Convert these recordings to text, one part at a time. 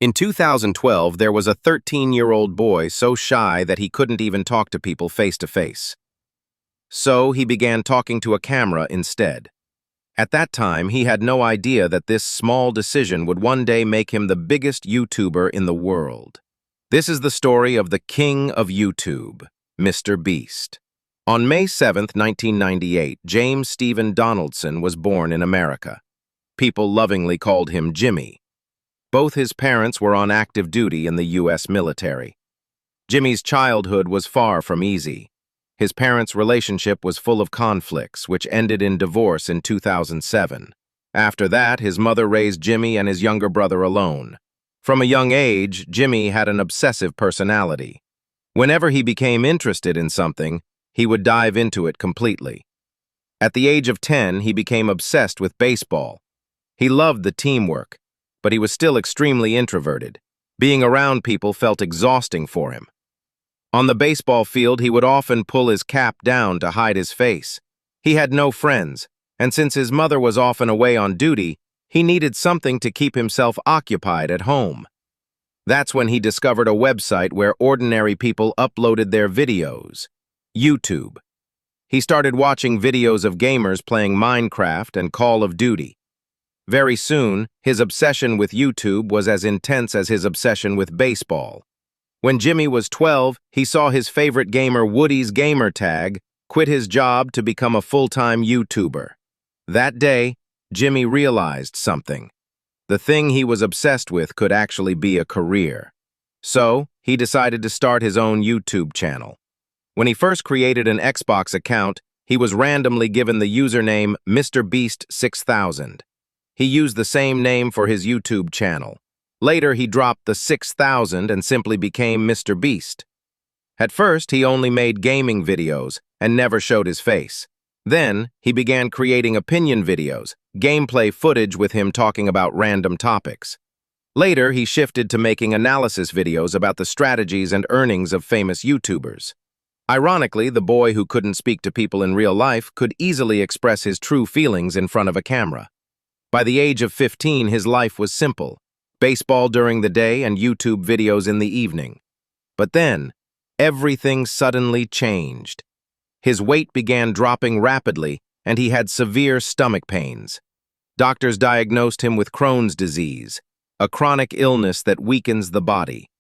In 2012, there was a 13-year-old boy so shy that he couldn't even talk to people face to face. So he began talking to a camera instead. At that time, he had no idea that this small decision would one day make him the biggest YouTuber in the world. This is the story of the king of YouTube, MrBeast. On May 7, 1998, James Stephen Donaldson was born in America. People lovingly called him Jimmy. Both his parents were on active duty in the U.S. military. Jimmy's childhood was far from easy. His parents' relationship was full of conflicts, which ended in divorce in 2007. After that, his mother raised Jimmy and his younger brother alone. From a young age, Jimmy had an obsessive personality. Whenever he became interested in something, he would dive into it completely. At the age of 10, he became obsessed with baseball. He loved the teamwork, but he was still extremely introverted. Being around people felt exhausting for him. On the baseball field, he would often pull his cap down to hide his face. He had no friends, and since his mother was often away on duty, he needed something to keep himself occupied at home. That's when he discovered a website where ordinary people uploaded their videos, YouTube. He started watching videos of gamers playing Minecraft and Call of Duty. Very soon, his obsession with YouTube was as intense as his obsession with baseball. When Jimmy was 12, he saw his favorite gamer Woody's gamer tag quit his job to become a full-time YouTuber. That day, Jimmy realized something. The thing he was obsessed with could actually be a career. So, he decided to start his own YouTube channel. When he first created an Xbox account, he was randomly given the username MrBeast6000. He used the same name for his YouTube channel. Later, he dropped the 6000 and simply became MrBeast. At first, he only made gaming videos and never showed his face. Then, he began creating opinion videos, gameplay footage with him talking about random topics. Later, he shifted to making analysis videos about the strategies and earnings of famous YouTubers. Ironically, the boy who couldn't speak to people in real life could easily express his true feelings in front of a camera. By the age of 15, his life was simple: baseball during the day and YouTube videos in the evening. But then, everything suddenly changed. His weight began dropping rapidly, and he had severe stomach pains. Doctors diagnosed him with Crohn's disease, a chronic illness that weakens the body.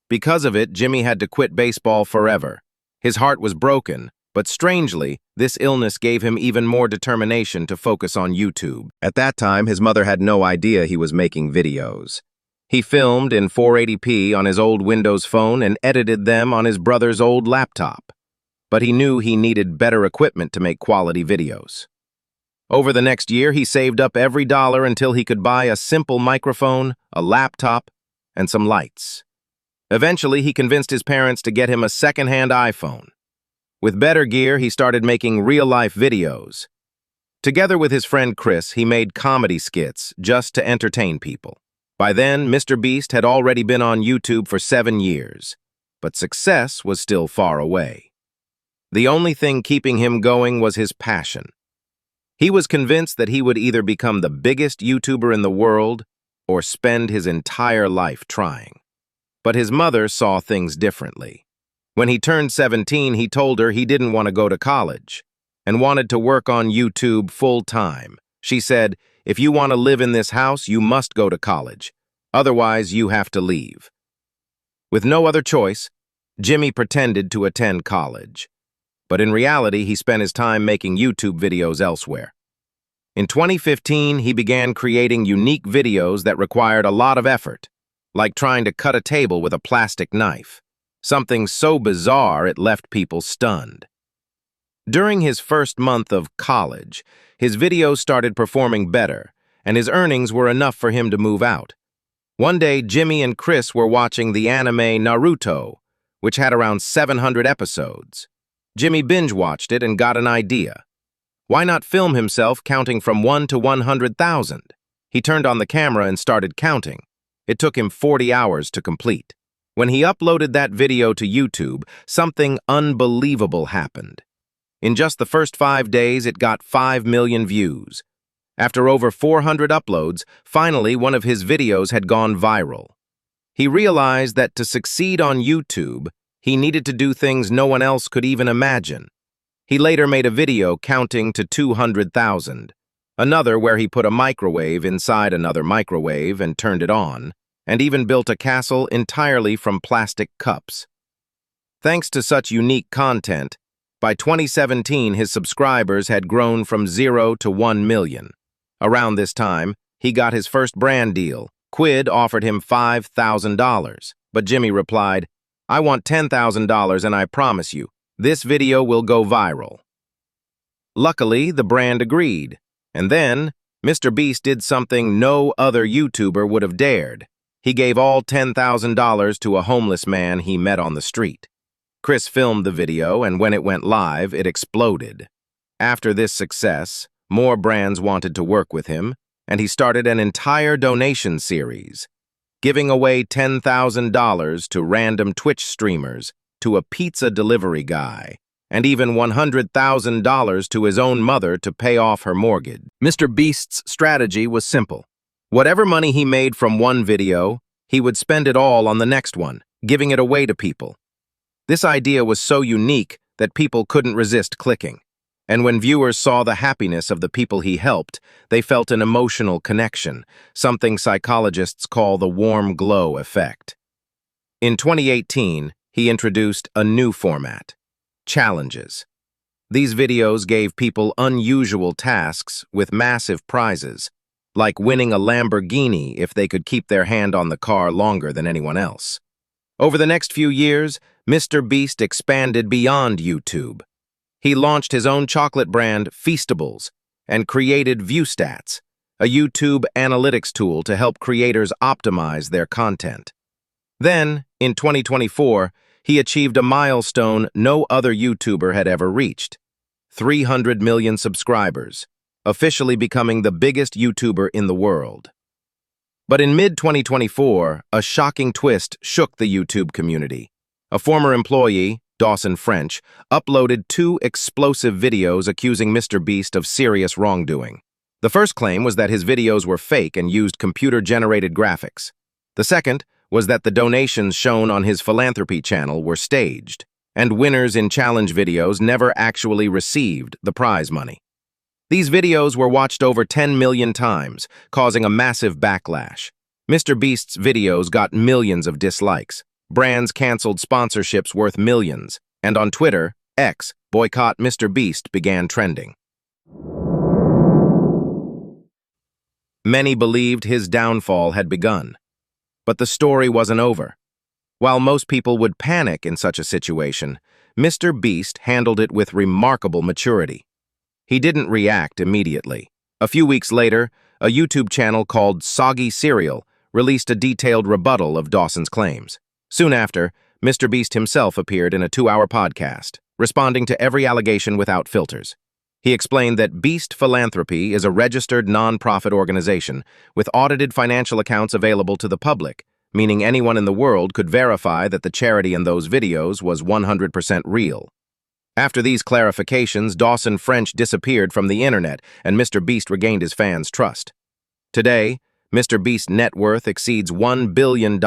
Because of it, Jimmy had to quit baseball forever. His heart was broken, but strangely, this illness gave him even more determination to focus on YouTube. At that time, his mother had no idea he was making videos. He filmed in 480p on his old Windows phone and edited them on his brother's old laptop. But he knew he needed better equipment to make quality videos. Over the next year, he saved up every dollar until he could buy a simple microphone, a laptop, and some lights. Eventually, he convinced his parents to get him a second-hand iPhone. With better gear, he started making real-life videos. Together with his friend Chris, he made comedy skits just to entertain people. By then, MrBeast had already been on YouTube for 7 years, but success was still far away. The only thing keeping him going was his passion. He was convinced that he would either become the biggest YouTuber in the world or spend his entire life trying. But his mother saw things differently. When he turned 17, he told her he didn't want to go to college and wanted to work on YouTube full-time. She said, "If you want to live in this house, you must go to college. Otherwise, you have to leave." With no other choice, Jimmy pretended to attend college. But in reality, he spent his time making YouTube videos elsewhere. In 2015, he began creating unique videos that required a lot of effort, like trying to cut a table with a plastic knife. Something so bizarre it left people stunned. During his first month of college, his videos started performing better, and his earnings were enough for him to move out. One day, Jimmy and Chris were watching the anime Naruto, which had around 700 episodes. Jimmy binge-watched it and got an idea. Why not film himself counting from 1 to 100,000? He turned on the camera and started counting. It took him 40 hours to complete. When he uploaded that video to YouTube, something unbelievable happened. In just the first 5 days, it got 5 million views. After over 400 uploads, finally one of his videos had gone viral. He realized that to succeed on YouTube, he needed to do things no one else could even imagine. He later made a video counting to 200,000, another where he put a microwave inside another microwave and turned it on, and even built a castle entirely from plastic cups. Thanks to such unique content, by 2017 his subscribers had grown from 0 to 1 million. Around this time, he got his first brand deal. Quid offered him $5,000, but Jimmy replied, "I want $10,000 and I promise you, this video will go viral." Luckily, the brand agreed, and then MrBeast did something no other YouTuber would have dared. He gave all $10,000 to a homeless man he met on the street. Chris filmed the video, and when it went live, it exploded. After this success, more brands wanted to work with him, and he started an entire donation series, giving away $10,000 to random Twitch streamers, to a pizza delivery guy, and even $100,000 to his own mother to pay off her mortgage. MrBeast's strategy was simple. Whatever money he made from one video, he would spend it all on the next one, giving it away to people. This idea was so unique that people couldn't resist clicking. And when viewers saw the happiness of the people he helped, they felt an emotional connection, something psychologists call the warm glow effect. In 2018, he introduced a new format: challenges. These videos gave people unusual tasks with massive prizes, like winning a Lamborghini if they could keep their hand on the car longer than anyone else. Over the next few years, MrBeast expanded beyond YouTube. He launched his own chocolate brand, Feastables, and created ViewStats, a YouTube analytics tool to help creators optimize their content. Then, in 2024, he achieved a milestone no other YouTuber had ever reached: 300 million subscribers, officially becoming the biggest YouTuber in the world. But in mid-2024, a shocking twist shook the YouTube community. A former employee, Dawson French, uploaded 2 explosive videos accusing MrBeast of serious wrongdoing. The first claim was that his videos were fake and used computer-generated graphics. The second was that the donations shown on his Philanthropy channel were staged, and winners in challenge videos never actually received the prize money. These videos were watched over 10 million times, causing a massive backlash. MrBeast's videos got millions of dislikes. Brands canceled sponsorships worth millions, and on Twitter, X, boycott MrBeast began trending. Many believed his downfall had begun. But the story wasn't over. While most people would panic in such a situation, MrBeast handled it with remarkable maturity. He didn't react immediately. A few weeks later, a YouTube channel called Soggy Cereal released a detailed rebuttal of Dawson's claims. Soon after, MrBeast himself appeared in a 2-hour podcast, responding to every allegation without filters. He explained that Beast Philanthropy is a registered non-profit organization with audited financial accounts available to the public, meaning anyone in the world could verify that the charity in those videos was 100% real. After these clarifications, Dawson French disappeared from the internet, and MrBeast regained his fans' trust. Today, MrBeast's net worth exceeds $1 billion.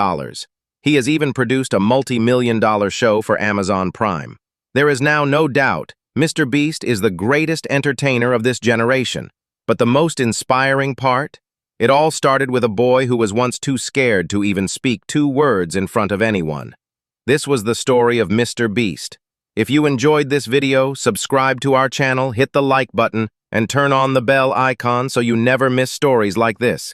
He has even produced a multi-million-dollar show for Amazon Prime. There is now no doubt MrBeast is the greatest entertainer of this generation. But the most inspiring part? It all started with a boy who was once too scared to even speak 2 words in front of anyone. This was the story of MrBeast. If you enjoyed this video, subscribe to our channel, hit the like button, and turn on the bell icon so you never miss stories like this.